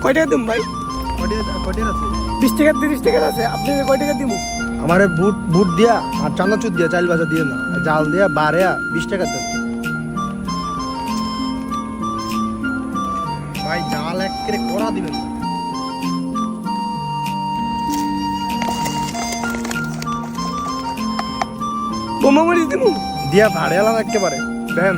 কয় টাকা দিম ভাই? কয়টা আছে? 20 টাকা 30 টাকা আছে, আপনি কয় টাকা দিব? আমারে বুট বুট দিয়া আর চানাচুর দিয়া চাল বাজা দিয়ে না, জাল দিয়া বাড়িয়া 20 টাকা দেন ভাই। জাল এক করে করা দিবেন। বোমা মরিচ দিব? দিয়া ভাড়ালাম একেবারে দেন।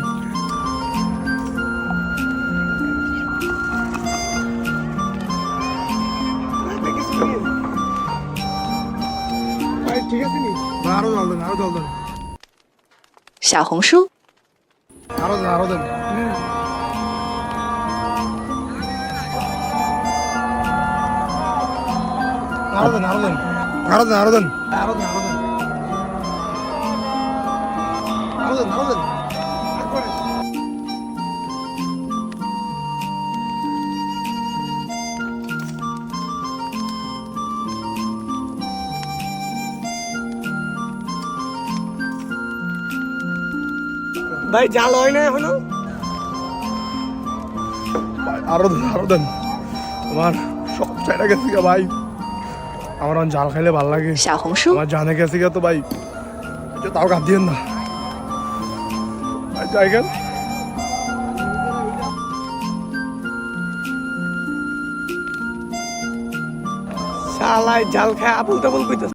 ভাই ঠিক আছে নি? আরো জল দেন, আরো জল দেন, 小红书、 আরো দেন, আরো দেন। আরো দেন, আরো দেন, আরো দেন, আরো দেন, আরো দেন, আরো দেন, আরো দেন, আরো দেন। ভাই জাল হয় না এখনো? আরো দেন, আরো দেন। আমার সব চাইটা গেছে গা ভাই। আমার অন জাল খাইলে ভাল লাগে। 小红书、 আমার জানে গেছে গা তো ভাই। একটু তাও কাঁদ দিয়েন না ভাই, জায়গা। শালায় জাল খায় আবুল তাবুল কইতাছে।